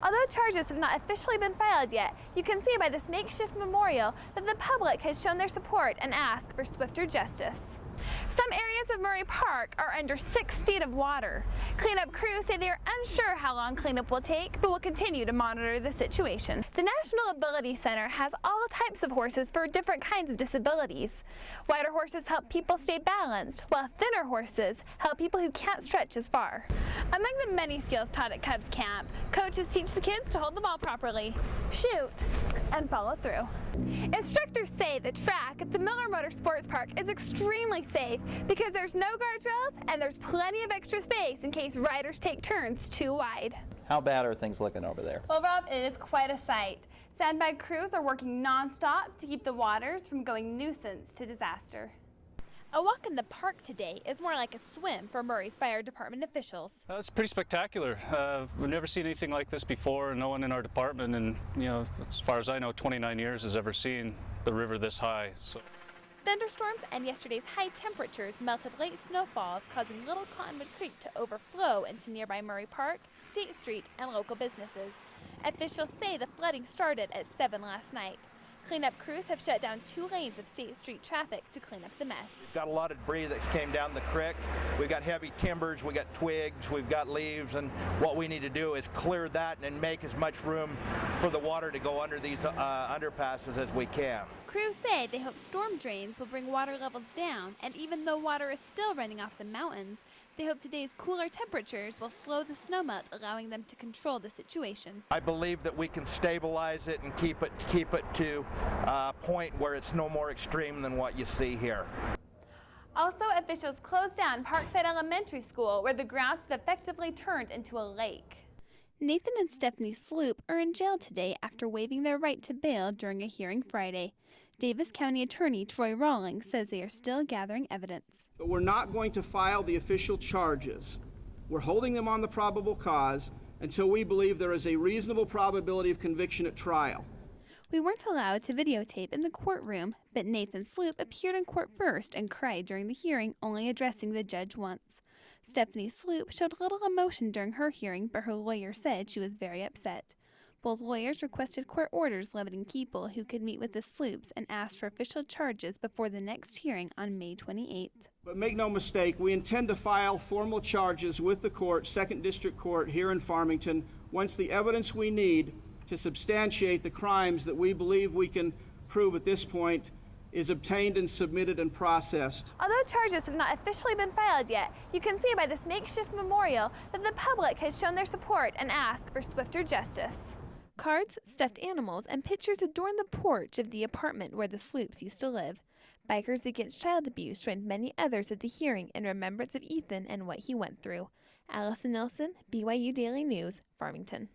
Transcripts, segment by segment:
Although charges have not officially been filed yet, you can see by this makeshift memorial that the public has shown their support and asked for swifter justice. Some areas of Murray Park are under 6 feet of water. Cleanup crews say they are unsure how long cleanup will take, but will continue to monitor the situation. The National Ability Center has all types of horses for different kinds of disabilities. Wider horses help people stay balanced, while thinner horses help people who can't stretch as far. Among the many skills taught at Cubs Camp, coaches teach the kids to hold the ball properly, shoot, and follow through. Instructors say the track at the Miller Motorsports Park is extremely safe because there's no guardrails and there's plenty of extra space in case riders take turns too wide. How bad are things looking over there? Well, Rob, it is quite a sight. Sandbag crews are working non-stop to keep the waters from going nuisance to disaster. A walk in the park today is more like a swim for Murray's fire department officials. It's pretty spectacular. We've never seen anything like this before, and no one in our department, and as far as I know, 29 years has ever seen the river this high. So. Thunderstorms and yesterday's high temperatures melted late snowfalls, causing Little Cottonwood Creek to overflow into nearby Murray Park, State Street, and local businesses. Officials say the flooding started at 7 last night. Cleanup crews have shut down 2 lanes of State Street traffic to clean up the mess. We've got a lot of debris that came down the creek. We've got heavy timbers, we've got twigs, we've got leaves, and what we need to do is clear that and make as much room for the water to go under these underpasses as we can. Crews say they hope storm drains will bring water levels down, and even though water is still running off the mountains, they hope today's cooler temperatures will slow the snowmelt, allowing them to control the situation. I believe that we can stabilize it and keep it to a point where it's no more extreme than what you see here. Also, officials closed down Parkside Elementary School, where the grounds have effectively turned into a lake. Nathan and Stephanie Sloop are in jail today after waiving their right to bail during a hearing Friday. Davis County Attorney Troy Rawlings says they are still gathering evidence. But we're not going to file the official charges. We're holding them on the probable cause until we believe there is a reasonable probability of conviction at trial. We weren't allowed to videotape in the courtroom, but Nathan Sloop appeared in court first and cried during the hearing, only addressing the judge once. Stephanie Sloop showed little emotion during her hearing, but her lawyer said she was very upset. Both lawyers requested court orders limiting people who could meet with the Sloops and asked for official charges before the next hearing on May 28th. But make no mistake, we intend to file formal charges with the court, 2nd District Court here in Farmington, once the evidence we need to substantiate the crimes that we believe we can prove at this point is obtained and submitted and processed. Although charges have not officially been filed yet, you can see by this makeshift memorial that the public has shown their support and asked for swifter justice. Cards, stuffed animals, and pictures adorn the porch of the apartment where the Sloops used to live. Bikers Against Child Abuse joined many others at the hearing in remembrance of Ethan and what he went through. Alison, BYU Daily News, Farmington.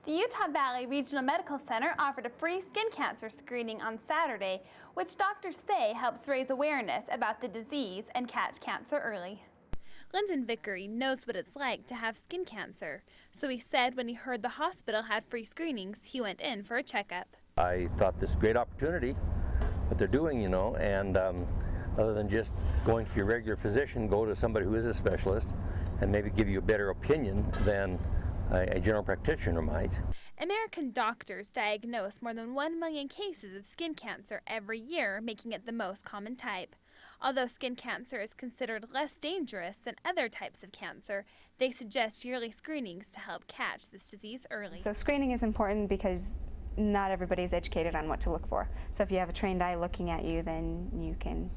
The Utah Valley Regional Medical Center offered a free skin cancer screening on Saturday, which doctors say helps raise awareness about the disease and catch cancer early. Lyndon Vickery knows what it's like to have skin cancer, so he said when he heard the hospital had free screenings, he went in for a checkup. I thought this great opportunity, what they're doing, and other than just going to your regular physician, go to somebody who is a specialist and maybe give you a better opinion than a general practitioner might. American doctors diagnose more than 1 million cases of skin cancer every year, making it the most common type. Although skin cancer is considered less dangerous than other types of cancer, they suggest yearly screenings to help catch this disease early. So screening is important because not everybody is educated on what to look for. So if you have a trained eye looking at you, then you can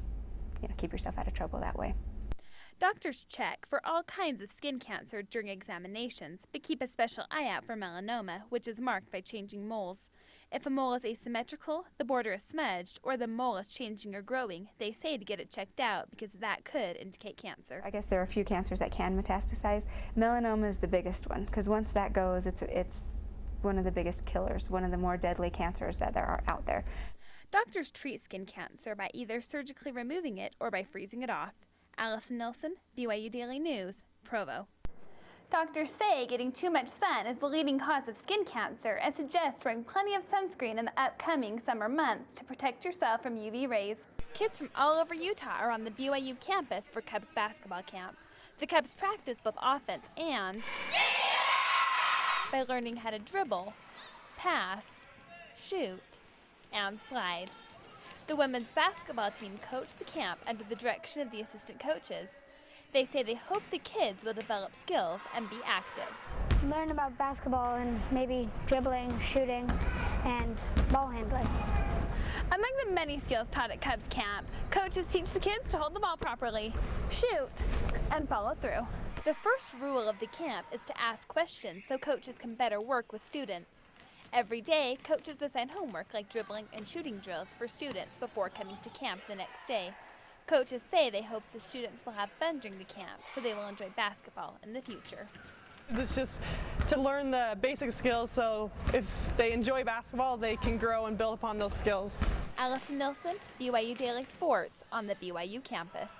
keep yourself out of trouble that way. Doctors check for all kinds of skin cancer during examinations, but keep a special eye out for melanoma, which is marked by changing moles. If a mole is asymmetrical, the border is smudged, or the mole is changing or growing, they say to get it checked out because that could indicate cancer. I guess there are a few cancers that can metastasize. Melanoma is the biggest one because once that goes, it's one of the biggest killers, one of the more deadly cancers that there are out there. Doctors treat skin cancer by either surgically removing it or by freezing it off. Alison, BYU Daily News, Provo. Doctors say getting too much sun is the leading cause of skin cancer and suggest wearing plenty of sunscreen in the upcoming summer months to protect yourself from UV rays. Kids from all over Utah are on the BYU campus for Cubs basketball camp. The Cubs practice both offense and by learning how to dribble, pass, shoot, and slide. The women's basketball team coached the camp under the direction of the assistant coaches. They say they hope the kids will develop skills and be active. Learn about basketball and maybe dribbling, shooting, and ball handling. Among the many skills taught at Cubs camp, coaches teach the kids to hold the ball properly, shoot, and follow through. The first rule of the camp is to ask questions so coaches can better work with students. Every day, coaches assign homework like dribbling and shooting drills for students before coming to camp the next day. Coaches say they hope the students will have fun during the camp so they will enjoy basketball in the future. It's just to learn the basic skills so if they enjoy basketball, they can grow and build upon those skills. Alison, BYU Daily Sports on the BYU campus.